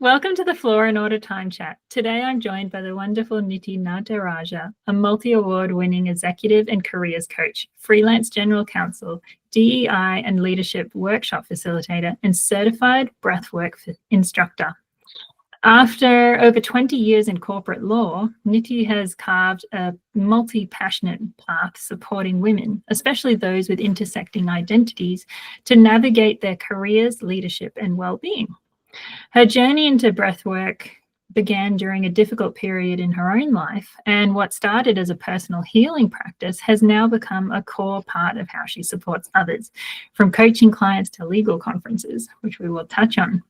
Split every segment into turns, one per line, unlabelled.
Welcome to the Flora and Order Time Chat. Today I'm joined by the wonderful Niti Nadarajah, a multi-award winning executive and careers coach, freelance general counsel, DEI and leadership workshop facilitator, and certified breathwork instructor. After over 20 years in corporate law, Niti has carved a multi-passionate path supporting women, especially those with intersecting identities, to navigate their careers, leadership, and well-being. Her journey into breathwork began during a difficult period in her own life, and what started as a personal healing practice has now become a core part of how she supports others, from coaching clients to legal conferences, which we will touch on.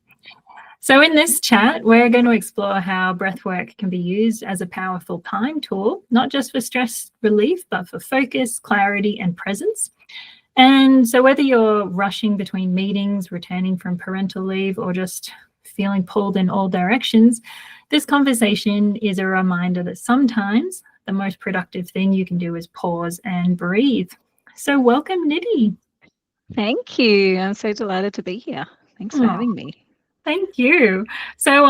So in this chat, we're going to explore how breathwork can be used as a powerful time tool, not just for stress relief, but for focus, clarity, and presence. And so whether you're rushing between meetings, returning from parental leave, or just feeling pulled in all directions, this conversation is a reminder that sometimes the most productive thing you can do is pause and breathe. So welcome, Niti.
Thank you. I'm so delighted to be here. Thanks for having me.
Thank you. So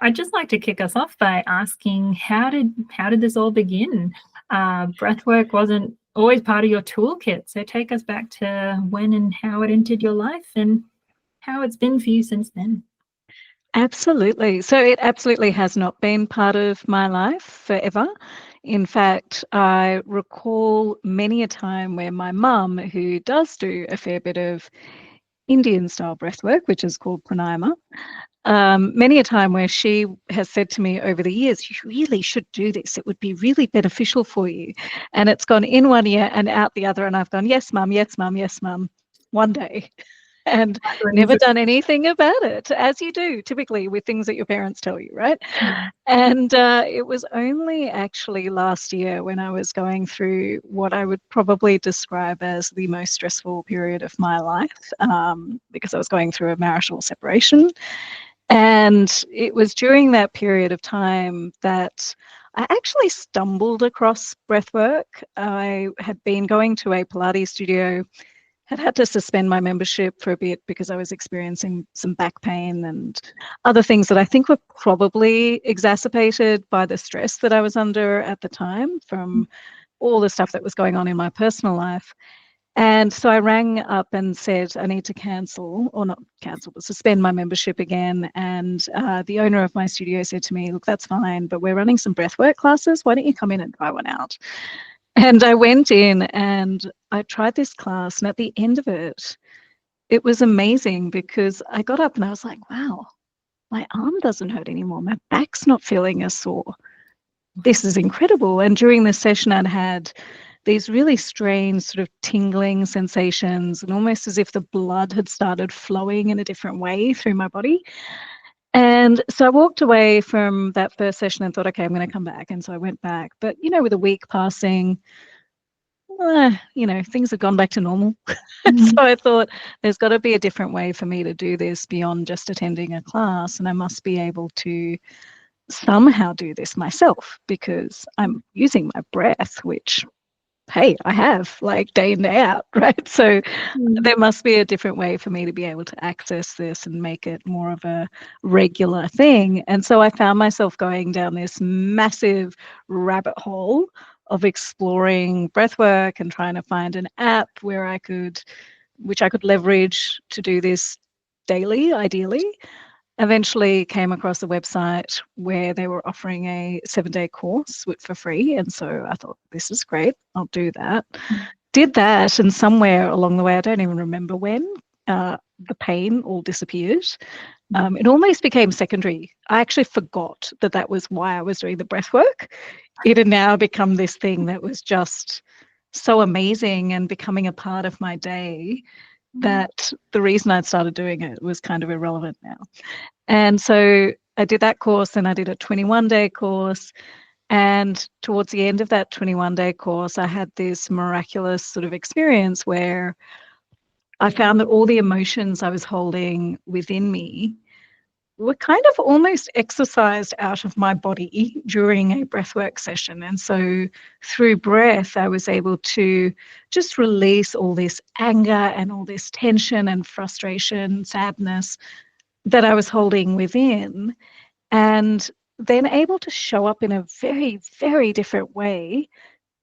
I'd just like to kick us off by asking, how did this all begin? Breathwork wasn't always part of your toolkit, so take us back to when and how it entered your life and how it's been for you since then.
Absolutely. So it absolutely has not been part of my life forever. In fact, I recall many a time where my mum, who does do a fair bit of Indian style breathwork, which is called pranayama, many a time where she has said to me over the years, you really should do this. It would be really beneficial for you. And it's gone in one ear and out the other. And I've gone, yes, mum, yes, mum, yes, mum, one day. And never done anything about it, as you do typically with things that your parents tell you, right? And it was only actually last year when I was going through what I would probably describe as the most stressful period of my life, because I was going through a marital separation. And it was during that period of time that I actually stumbled across breathwork. I had been going to a Pilates studio, had to suspend my membership for a bit because I was experiencing some back pain and other things that I think were probably exacerbated by the stress that I was under at the time from all the stuff that was going on in my personal life. And so I rang up and said, I need to cancel, or not cancel, but suspend my membership again. And the owner of my studio said to me, look, that's fine, but we're running some breathwork classes. Why don't you come in and try one out? And I went in and I tried this class, and at the end of it, it was amazing because I got up and I was like, wow, my arm doesn't hurt anymore. My back's not feeling as sore. This is incredible. And during this session, I'd had these really strange sort of tingling sensations, and almost as if the blood had started flowing in a different way through my body. And so I walked away from that first session and thought, okay, I'm going to come back. And so I went back. But, with a week passing, things have gone back to normal. So I thought there's got to be a different way for me to do this beyond just attending a class. And I must be able to somehow do this myself because I'm using my breath, which, hey, I have like day in, day out, right? So there must be a different way for me to be able to access this and make it more of a regular thing. And so I found myself going down this massive rabbit hole of exploring breathwork and trying to find an app which I could leverage to do this daily, ideally. Eventually came across a website where they were offering a 7-day course for free. And so I thought, this is great. I'll do that. Did that. And somewhere along the way, I don't even remember when, the pain all disappeared. It almost became secondary. I actually forgot that was why I was doing the breath work. It had now become this thing that was just so amazing and becoming a part of my day that the reason I'd started doing it was kind of irrelevant now. And so I did that course, and I did a 21-day course. And towards the end of that 21-day course, I had this miraculous sort of experience where I found that all the emotions I was holding within me were kind of almost exercised out of my body during a breathwork session. And so through breath, I was able to just release all this anger and all this tension and frustration, sadness, that I was holding within, and then able to show up in a very, very different way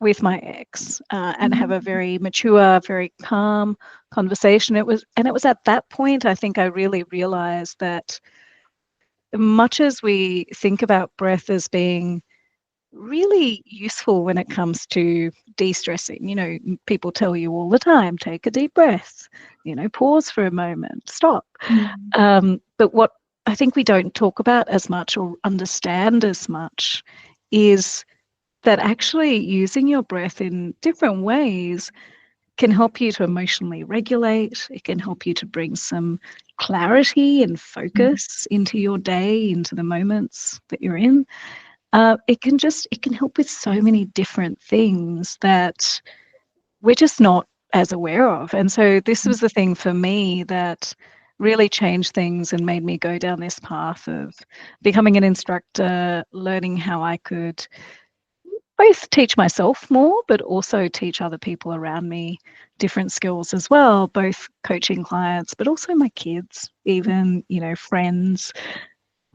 with my ex, and have a very mature, very calm conversation. It was at that point I think I really realized that much as we think about breath as being really useful when it comes to de-stressing, people tell you all the time, take a deep breath, pause for a moment, stop. But what I think we don't talk about as much or understand as much is that actually using your breath in different ways can help you to emotionally regulate. It can help you to bring some clarity and focus into your day, into the moments that you're in. It can help with so many different things that we're just not as aware of. And so this was the thing for me that really changed things and made me go down this path of becoming an instructor, learning how I could both teach myself more, but also teach other people around me different skills as well, both coaching clients, but also my kids, even, friends,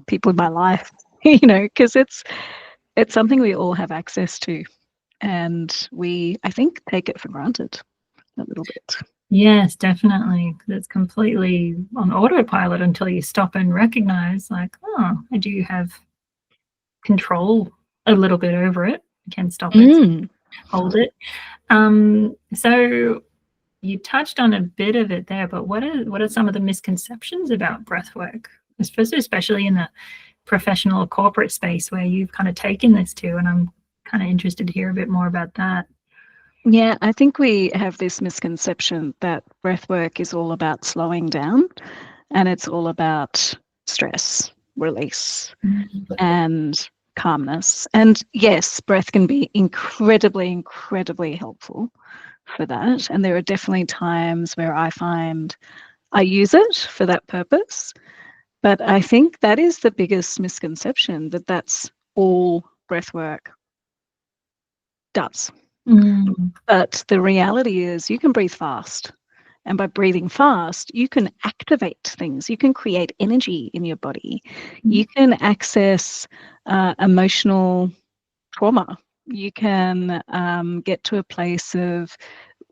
people in my life, because it's something we all have access to. And I think, take it for granted a little bit.
Yes, definitely. It's completely on autopilot until you stop and recognize, like, oh, I do have control a little bit over it. I can stop it, hold it. So you touched on a bit of it there, but what are some of the misconceptions about breath work? I suppose especially in the professional or corporate space where you've kind of taken this to, and I'm kind of interested to hear a bit more about that.
Yeah, I think we have this misconception that breath work is all about slowing down, and it's all about stress release and calmness. And yes, breath can be incredibly, incredibly helpful for that. And there are definitely times where I find I use it for that purpose. But I think that is the biggest misconception, that that's all breath work does. But the reality is you can breathe fast. And by breathing fast, you can activate things. You can create energy in your body. You can access emotional trauma. You can get to a place of,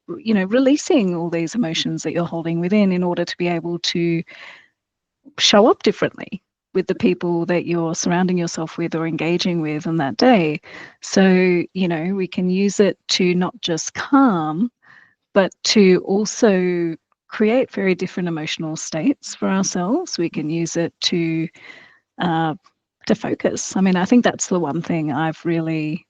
releasing all these emotions that you're holding within in order to be able to show up differently with the people that you're surrounding yourself with or engaging with on that day. So, we can use it to not just calm, but to also create very different emotional states for ourselves. We can use it to focus. I mean, I think that's the one thing I've really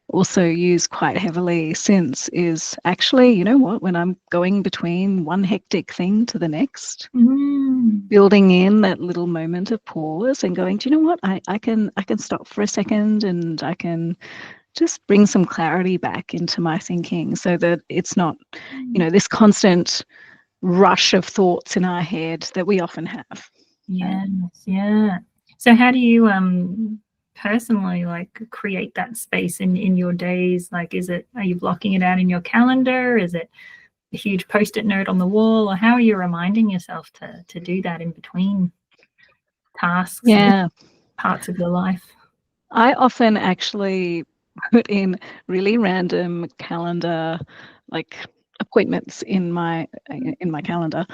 also used quite heavily since, is actually, when I'm going between one hectic thing to the next, building in that little moment of pause and going, do you know what, I can stop for a second, and I can just bring some clarity back into my thinking, so that it's not, this constant rush of thoughts in our head that we often have.
Yes, yeah. So how do you personally create that space in your days? Like, are you blocking it out in your calendar? Is it a huge post-it note on the wall? Or how are you reminding yourself to do that in between tasks and parts of your life?
I often actually put in really random calendar appointments in my calendar,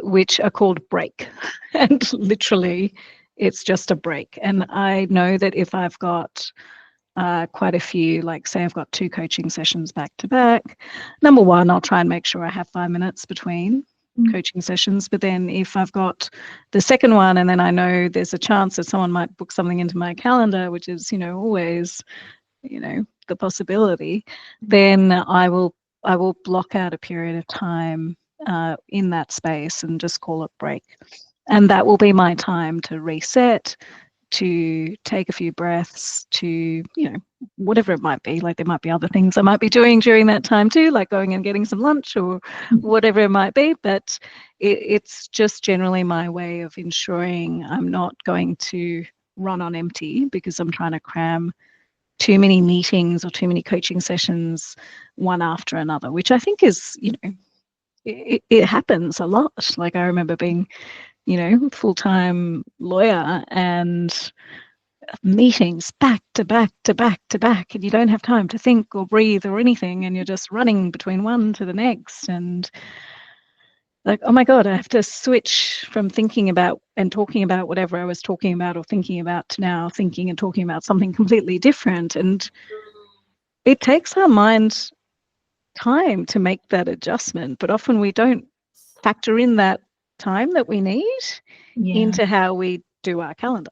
which are called break. And literally it's just a break. And I know that if I've got quite a few, like say I've got 2 coaching sessions back to back, number one, I'll try and make sure I have 5 minutes between coaching sessions. But then if I've got the second one, and then I know there's a chance that someone might book something into my calendar, which is, always, the possibility, then I will block out a period of time in that space and just call it break. And that will be my time to reset, to take a few breaths, to, whatever it might be. Like, there might be other things I might be doing during that time too, like going and getting some lunch or whatever it might be. But it's just generally my way of ensuring I'm not going to run on empty because I'm trying to cram too many meetings or too many coaching sessions one after another, which I think is, it happens a lot. Like, I remember being full-time lawyer and meetings back to back to back to back, and you don't have time to think or breathe or anything, and you're just running between one to the next, and like, oh my God, I have to switch from thinking about and talking about whatever I was talking about or thinking about to now thinking and talking about something completely different. And it takes our mind time to make that adjustment, but often we don't factor in that time that we need into how we do our calendar.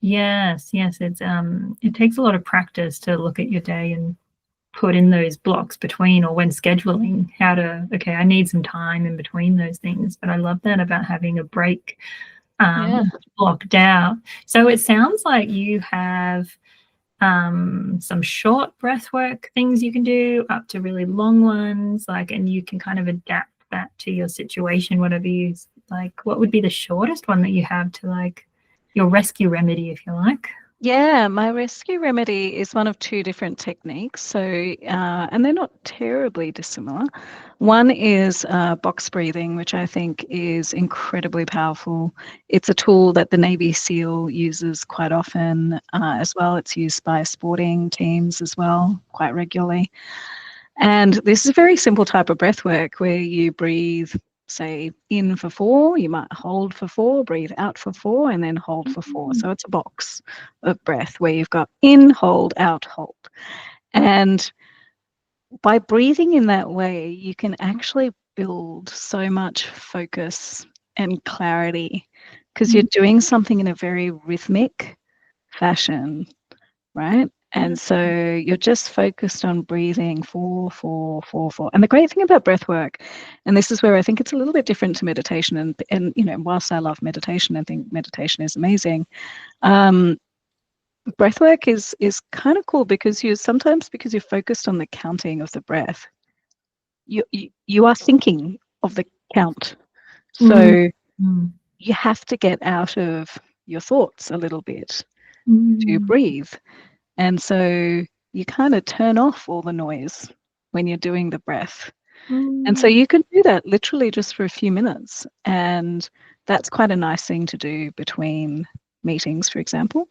Yes, it's it takes a lot of practice to look at your day and put in those blocks between, or when scheduling, how to, okay, I need some time in between those things. But I love that about having a break blocked out. So it sounds like you have some short breath work things you can do up to really long ones, like, and you can kind of adapt that to your situation, whatever you like. What would be the shortest one that you have to, like, your rescue remedy, if you like?
Yeah, my rescue remedy is one of two different techniques. So, and they're not terribly dissimilar. One is box breathing, which I think is incredibly powerful. It's a tool that the Navy SEAL uses quite often as well. It's used by sporting teams as well, quite regularly. And this is a very simple type of breath work where you breathe, say, in for 4, you might hold for 4, breathe out for 4, and then hold for 4. So it's a box of breath where you've got in, hold, out, hold. And by breathing in that way, you can actually build so much focus and clarity because you're doing something in a very rhythmic fashion, right? And so you're just focused on breathing 4, 4, 4, 4. And the great thing about breath work, and this is where I think it's a little bit different to meditation, and whilst I love meditation, I think meditation is amazing. Breath work is kind of cool because you're focused on the counting of the breath. You are thinking of the count. So you have to get out of your thoughts a little bit to breathe. And so you kind of turn off all the noise when you're doing the breath. And so you can do that literally just for a few minutes. And that's quite a nice thing to do between meetings, for example.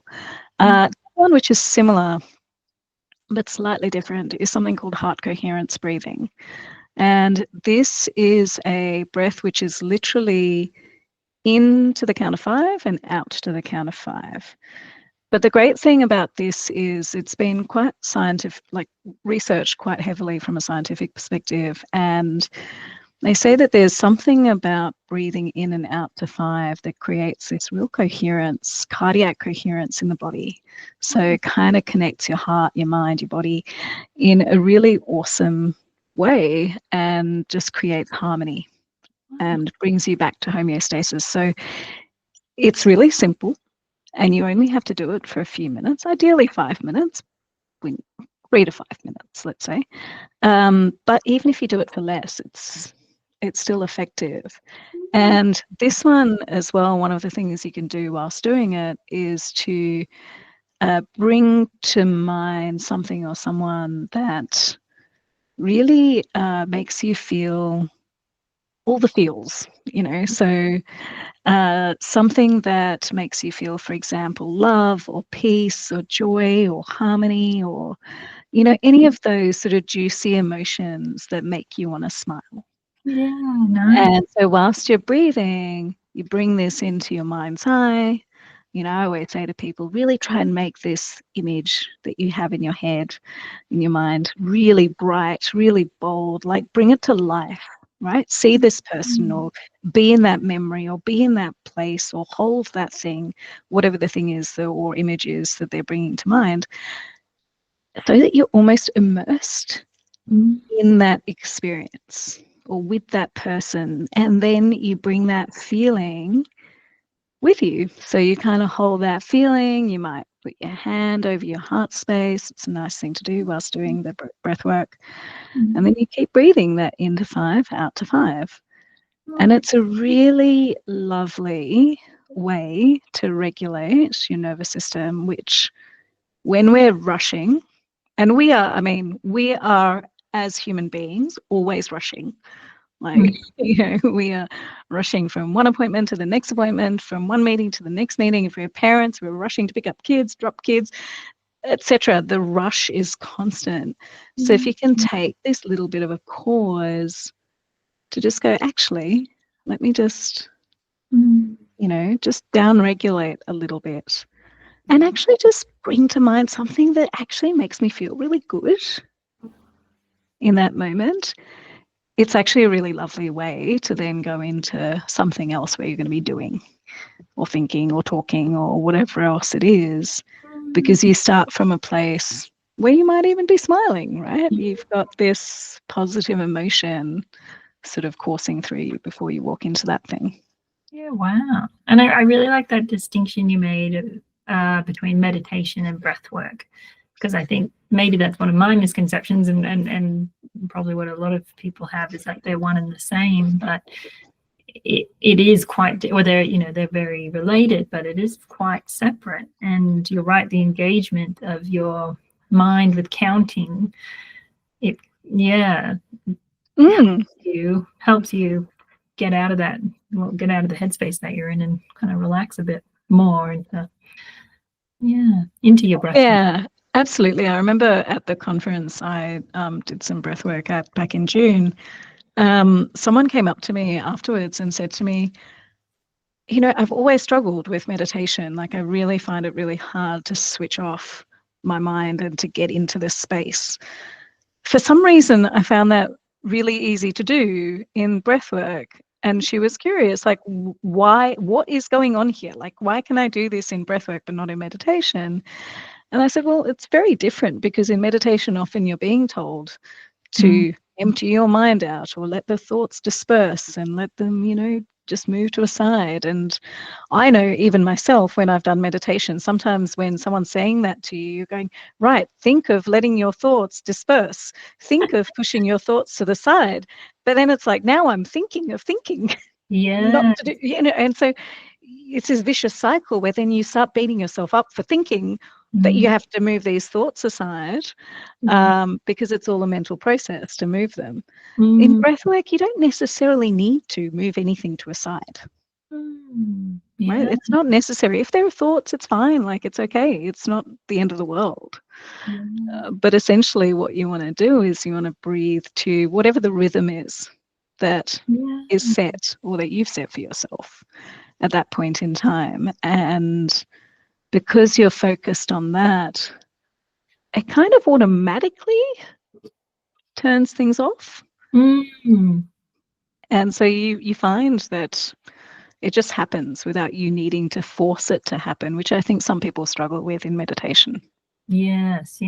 One which is similar but slightly different is something called heart coherence breathing. And this is a breath which is literally in to the count of 5 and out to the count of 5. But the great thing about this is it's been quite scientific, like researched quite heavily from a scientific perspective. And they say that there's something about breathing in and out to 5 that creates this real coherence, cardiac coherence in the body. So it kind of connects your heart, your mind, your body in a really awesome way and just creates harmony and brings you back to homeostasis. So it's really simple. And you only have to do it for a few minutes, ideally 5 minutes, 3 to 5 minutes, let's say. But even if you do it for less, it's still effective. And this one as well, one of the things you can do whilst doing it is to bring to mind something or someone that really makes you feel all the feels, so something that makes you feel, for example, love or peace or joy or harmony or, any of those sort of juicy emotions that make you want to smile.
Yeah, nice.
And so whilst you're breathing, you bring this into your mind's eye. I always say to people, really try and make this image that you have in your head, in your mind, really bright, really bold, like bring it to life. Right? See this person or be in that memory or be in that place or hold that thing, whatever the thing is or image is that they're bringing to mind, so that you're almost immersed in that experience or with that person. And then you bring that feeling with you. So you kind of hold that feeling. You might put your hand over your heart space. It's a nice thing to do whilst doing the breath work. And then you keep breathing that into 5, out to 5. And it's a really lovely way to regulate your nervous system, which when we're rushing, and we are as human beings, always rushing. Like, we are rushing from one appointment to the next appointment, from one meeting to the next meeting. If we're parents, we're rushing to pick up kids, drop kids, etc. The rush is constant. So if you can take this little bit of a pause to just go, actually, let me just, just down-regulate a little bit, and actually just bring to mind something that actually makes me feel really good in that moment. It's actually a really lovely way to then go into something else where you're going to be doing or thinking or talking or whatever else it is, because you start from a place where you might even be smiling, right? You've got this positive emotion sort of coursing through you before you walk into that thing.
Yeah, wow. And I really like that distinction you made between meditation and breath work, because I think maybe that's one of my misconceptions, and probably what a lot of people have, is like they're one and the same, but it is quite, or they're very related, but it is quite separate. And you're right, the engagement of your mind with counting, helps you get out of the headspace that you're in and kind of relax a bit more into your breath.
Yeah, absolutely. I remember at the conference I did some breath work at back in June. Someone came up to me afterwards and said to me, I've always struggled with meditation. Like, I really find it really hard to switch off my mind and to get into this space. For some reason, I found that really easy to do in breathwork. And she was curious, like, why? What is going on here? Like, why can I do this in breathwork but not in meditation? And I said, well, it's very different, because in meditation, often you're being told to empty your mind out, or let the thoughts disperse and let them, just move to a side. And I know even myself, when I've done meditation, sometimes when someone's saying that to you, you're going, right, think of letting your thoughts disperse. Think of pushing your thoughts to the side. But then it's like, now I'm thinking of thinking.
Yeah.
Not to do, and so it's this vicious cycle where then you start beating yourself up for thinking that you have to move these thoughts aside, because it's all a mental process to move them. In breathwork, you don't necessarily need to move anything to a side. Right? It's not necessary. If there are thoughts, it's fine. Like, it's okay. It's not the end of the world. But essentially what you want to do is you want to breathe to whatever the rhythm is that is set, or that you've set for yourself at that point in time. And because you're focused on that, it kind of automatically turns things off. And so you find that it just happens without you needing to force it to happen, which I think some people struggle with in meditation.
Yes.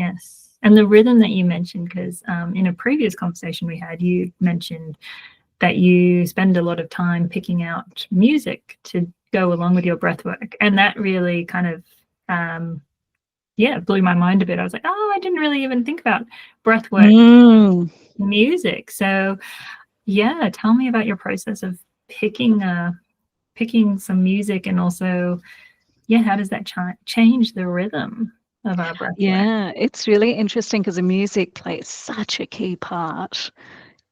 And the rhythm that you mentioned, because in a previous conversation we had, you mentioned that you spend a lot of time picking out music to go along with your breath work. And that really kind of, blew my mind a bit. I was like, oh, I didn't really even think about breath work music. So tell me about your process of picking some music, and also, how does that change the rhythm of our breath work?
It's really interesting, because the music plays such a key part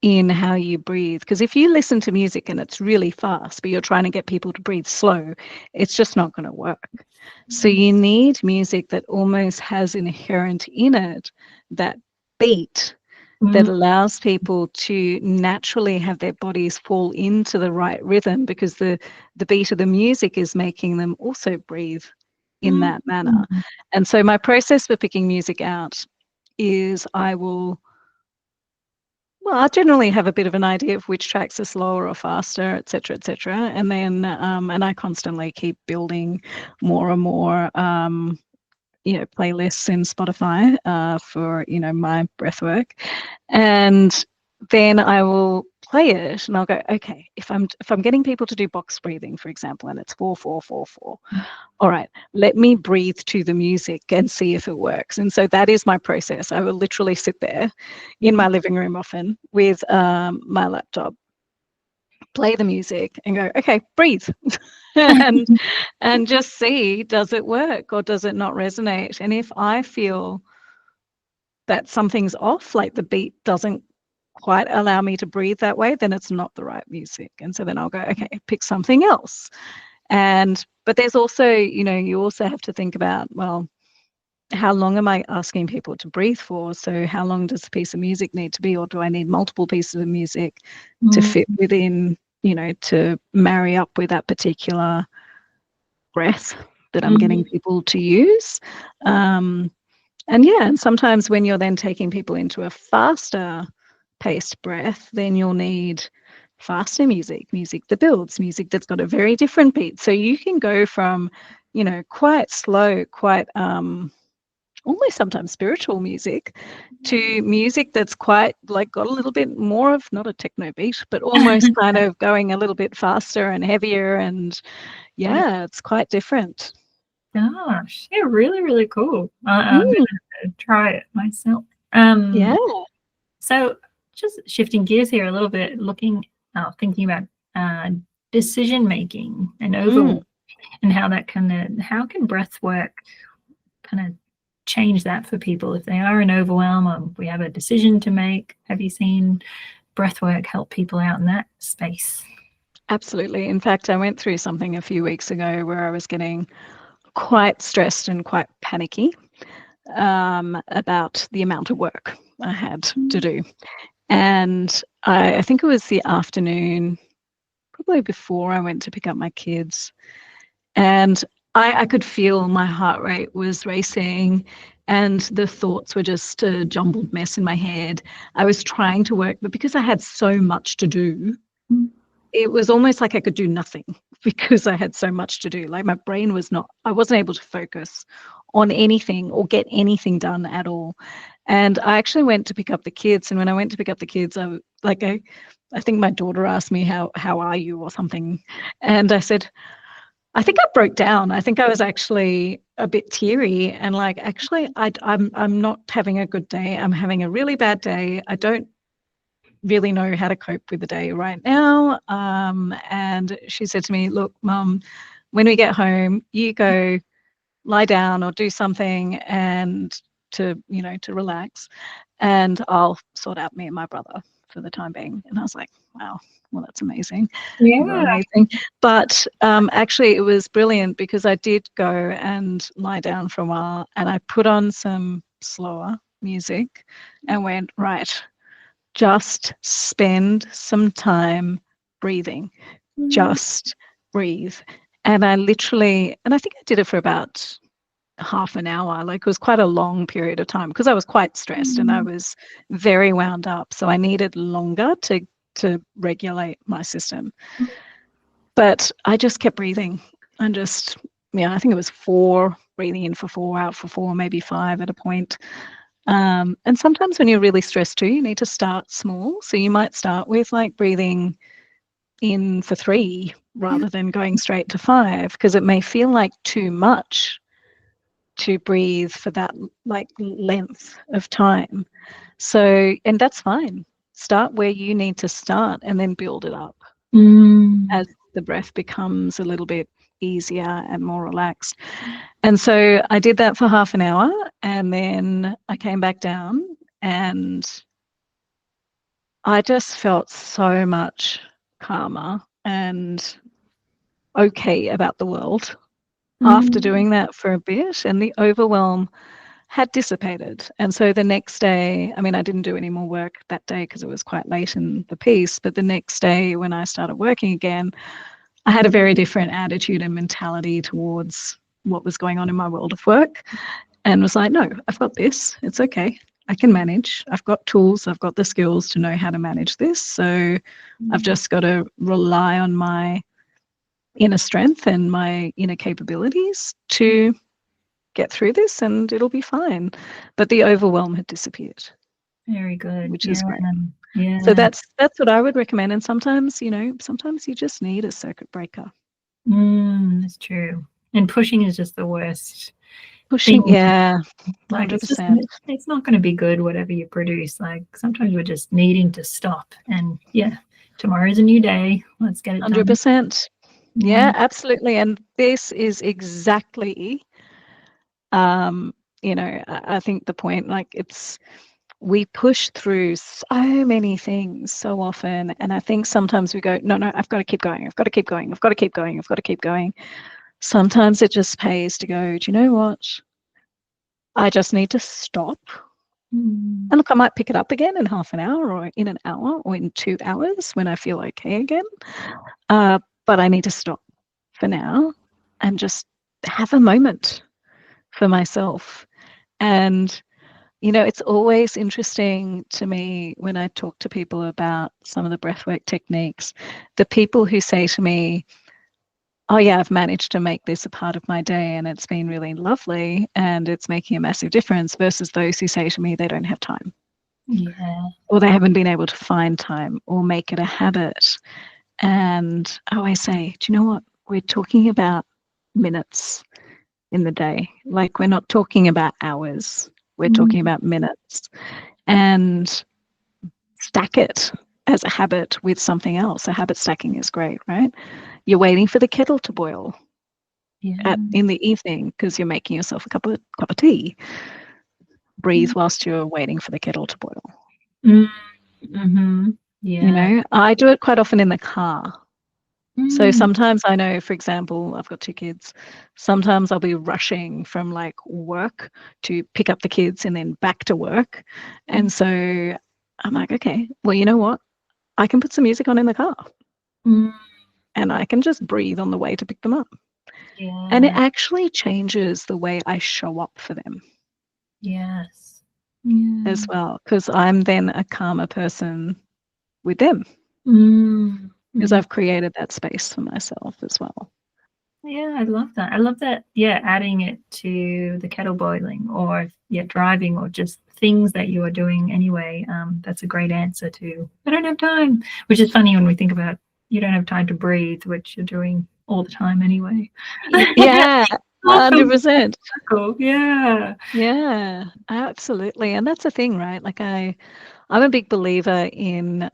in how you breathe. Because if you listen to music and it's really fast, but you're trying to get people to breathe slow, it's just not going to work. So you need music that almost has inherent in it that beat that allows people to naturally have their bodies fall into the right rhythm, because the beat of the music is making them also breathe in that manner. And so my process for picking music out is I'll generally have a bit of an idea of which tracks are slower or faster, et cetera, and then and I constantly keep building more and more playlists in Spotify for my breath work, and then I will play it and I'll go, okay, if I'm getting people to do box breathing, for example, and it's 4-4-4-4, all right, let me breathe to the music and see if it works. And so that is my process. I will literally sit there in my living room often with my laptop, play the music and go, okay, breathe. and just see, does it work or does it not resonate? And if I feel that something's off, like the beat doesn't quite allow me to breathe that way, then it's not the right music. And so then I'll go, okay, pick something else. But there's also, you also have to think about, well, how long am I asking people to breathe for? So how long does a piece of music need to be, or do I need multiple pieces of music to fit within, to marry up with that particular breath that I'm getting people to use? And sometimes when you're then taking people into a faster paced breath, then you'll need faster music that builds, music that's got a very different beat. So you can go from, quite slow, quite almost sometimes spiritual music, to music that's quite like got a little bit more of, not a techno beat, but almost kind of going a little bit faster and heavier. And it's quite different.
Gosh, yeah, really, really cool. I'm going to try it myself. So just shifting gears here a little bit, thinking about decision making and overwhelm, and how can breath work kind of change that for people if they are in overwhelm, or we have a decision to make? Have you seen breath work help people out in that space?
Absolutely. In fact, I went through something a few weeks ago where I was getting quite stressed and quite panicky about the amount of work I had to do. And I think it was the afternoon, probably before I went to pick up my kids. And I could feel my heart rate was racing, and the thoughts were just a jumbled mess in my head. I was trying to work, but because I had so much to do, it was almost like I could do nothing because I had so much to do. Like my brain I wasn't able to focus on anything or get anything done at all. And I actually went to pick up the kids. And when I went to pick up the kids, I think my daughter asked me, how are you, or something. And I said, I think I broke down. I think I was actually a bit teary, and like, actually, I'm not having a good day. I'm having a really bad day. I don't really know how to cope with the day right now. And she said to me, look, Mum, when we get home, you go lie down or do something and to relax, and I'll sort out me and my brother for the time being. And I was like, wow, well, that's amazing.
Yeah.
Amazing. But actually it was brilliant, because I did go and lie down for a while, and I put on some slower music and went, right, just spend some time breathing, just breathe. And I think I did it for about half an hour. Like, it was quite a long period of time because I was quite stressed and I was very wound up. So I needed longer to regulate my system. But I just kept breathing and just, I think it was 4, breathing in for 4, out for 4, maybe 5 at a point. And sometimes when you're really stressed too, you need to start small. So you might start with like breathing in for 3 rather than going straight to 5, because it may feel like too much to breathe for that like length of time. So, and that's fine. Start where you need to start and then build it up as the breath becomes a little bit easier and more relaxed. And so I did that for half an hour, and then I came back down, and I just felt so much calmer and okay about the world after doing that for a bit, and the overwhelm had dissipated. And so the next day, I didn't do any more work that day because it was quite late in the piece, but the next day when I started working again, I had a very different attitude and mentality towards what was going on in my world of work, and was like, no, I've got this. It's okay. I can manage. I've got tools. I've got the skills to know how to manage this. So I've just got to rely on my inner strength and my inner capabilities to get through this, and it'll be fine. But the overwhelm had disappeared.
Very good.
Which is great.
Yeah.
So that's what I would recommend. And sometimes, sometimes you just need a circuit breaker.
That's true. And pushing is just the worst.
Pushing, yeah,
100%. It's not going to be good, whatever you produce. Like, sometimes we're just needing to stop. And tomorrow's a new day. Let's get it done.
100%. Yeah, absolutely. And this is exactly, I think the point. Like, we push through so many things so often. And I think sometimes we go, no, I've got to keep going. I've got to keep going. I've got to keep going. I've got to keep going. Sometimes it just pays to go, do you know what? I just need to stop. And look, I might pick it up again in half an hour or in an hour or in 2 hours when I feel okay again. But I need to stop for now and just have a moment for myself. And it's always interesting to me when I talk to people about some of the breathwork techniques, the people who say to me, oh yeah, I've managed to make this a part of my day and it's been really lovely and it's making a massive difference, versus those who say to me they don't have time.
Yeah.
Or they haven't been able to find time or make it a habit. And I always say, do you know what? We're talking about minutes in the day. Like, we're not talking about hours. We're talking about minutes. And stack it as a habit with something else. So habit stacking is great, right? You're waiting for the kettle to boil in the evening because you're making yourself a cup of tea. Breathe whilst you're waiting for the kettle to boil.
Yeah.
I do it quite often in the car. So sometimes I know, for example, I've got 2 kids. Sometimes I'll be rushing from like work to pick up the kids and then back to work. And so I'm like, okay, well, you know what? I can put some music on in the car and I can just breathe on the way to pick them up.
Yeah.
And it actually changes the way I show up for them.
Yes.
As well, because I'm then a calmer person with them. Because I've created that space for myself as well.
Yeah, I love that. I love that. Yeah, adding it to the kettle boiling or driving or just things that you are doing anyway. That's a great answer to I don't have time, which is funny when we think about you don't have time to breathe, which you're doing all the time anyway.
Yeah, 100%.
Yeah,
Absolutely. And that's the thing, right? Like I'm a big believer in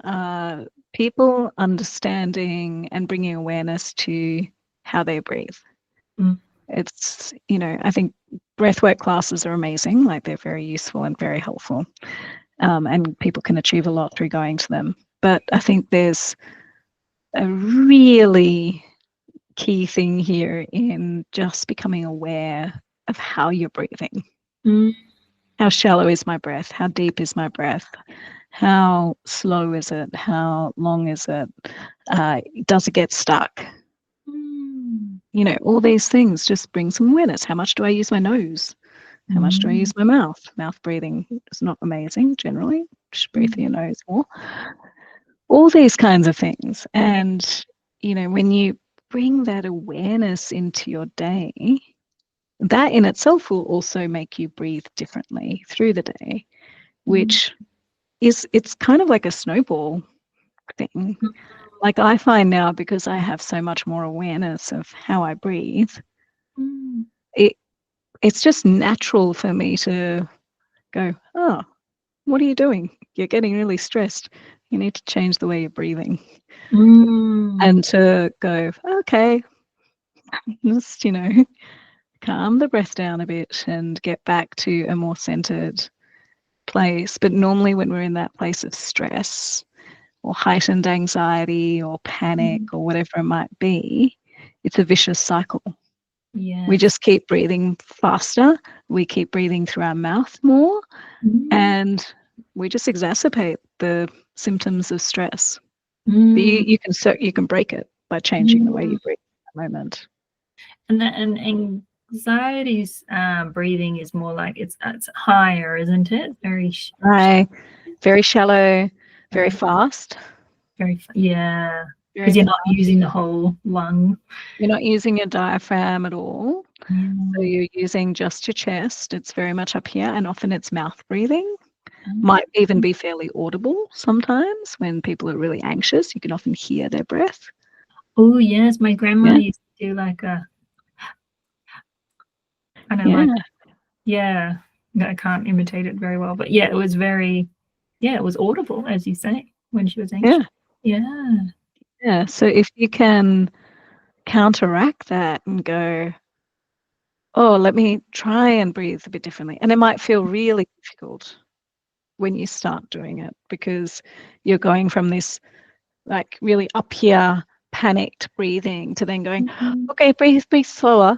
people understanding and bringing awareness to how they breathe. It's, I think breathwork classes are amazing. Like, they're very useful and very helpful. And people can achieve a lot through going to them. But I think there's a really key thing here in just becoming aware of how you're breathing. How shallow is my breath? How deep is my breath? How slow is it? How long is it? Does it get stuck? All these things, just bring some awareness. How much do I use my nose? How much do I use my mouth? Mouth breathing is not amazing generally. Just breathe through your nose more. All these kinds of things. And, when you bring that awareness into your day, that in itself will also make you breathe differently through the day, which it's kind of like a snowball thing. Like, I find now, because I have so much more awareness of how I breathe, it's just natural for me to go, oh, what are you doing? You're getting really stressed. You need to change the way you're breathing. And to go, okay, just, calm the breath down a bit and get back to a more centered place. But normally when we're in that place of stress or heightened anxiety or panic or whatever it might be, it's a vicious cycle. We just keep breathing faster. We keep breathing through our mouth more. And we just exacerbate the symptoms of stress. But you can break it by changing the way you breathe at that moment.
And anxiety's breathing is more like it's higher, isn't it? Very
shallow, very fast.
Because you're not using the whole lung.
You're not using your diaphragm at all. So you're using just your chest. It's very much up here, and often it's mouth breathing. Might even be fairly audible sometimes when people are really anxious. You can often hear their breath.
Oh yes, my grandma used to do like a I can't imitate it very well, but it was very it was audible, as you say, when she was anxious.
Yeah. So if you can counteract that and go, oh, let me try and breathe a bit differently. And it might feel really difficult. when you start doing it, because you're going from this like really up here panicked breathing to then going, okay, breathe slower,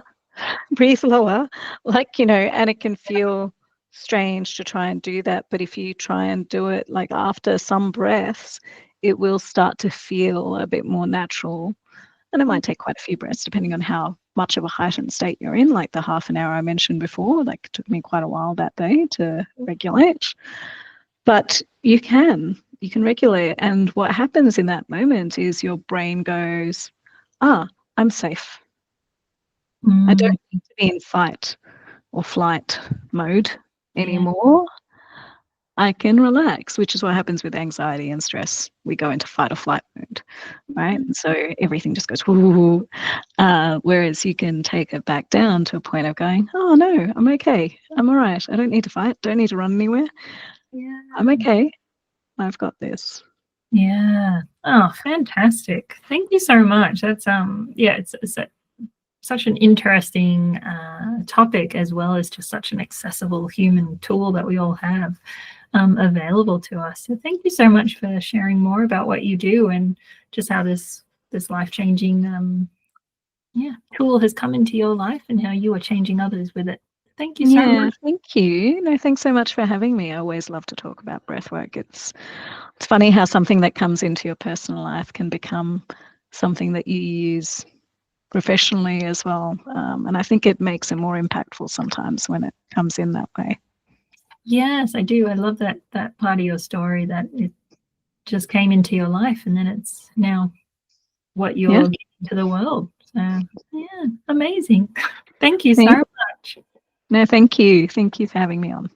breathe lower, like, and it can feel strange to try and do that. But if you try and do it like after some breaths, it will start to feel a bit more natural. And it might take quite a few breaths depending on how much of a heightened state you're in, like the half an hour I mentioned before. Like, it took me quite a while that day to regulate. But you can regulate. And what happens in that moment is your brain goes, I'm safe. I don't need to be in fight or flight mode anymore. I can relax, which is what happens with anxiety and stress. We go into fight or flight mode, right? And so everything just goes, whoo. Whereas you can take it back down to a point of going, oh no, I'm okay. I'm all right. I don't need to fight. Don't need to run anywhere.
Yeah.
I'm okay. I've got this.
Yeah. Oh, fantastic. Thank you so much. That's it's such an interesting topic, as well as just such an accessible human tool that we all have available to us. So thank you so much for sharing more about what you do and just how this life-changing tool has come into your life and how you are changing others with it. Thank you so much.
Thank you. No, thanks so much for having me. I always love to talk about breathwork. It's funny how something that comes into your personal life can become something that you use professionally as well. And I think it makes it more impactful sometimes when it comes in that way.
Yes, I do. I love that part of your story, that it just came into your life and then it's now what you're giving to the world. So yeah, amazing. Thank you so much.
No, thank you. Thank you for having me on.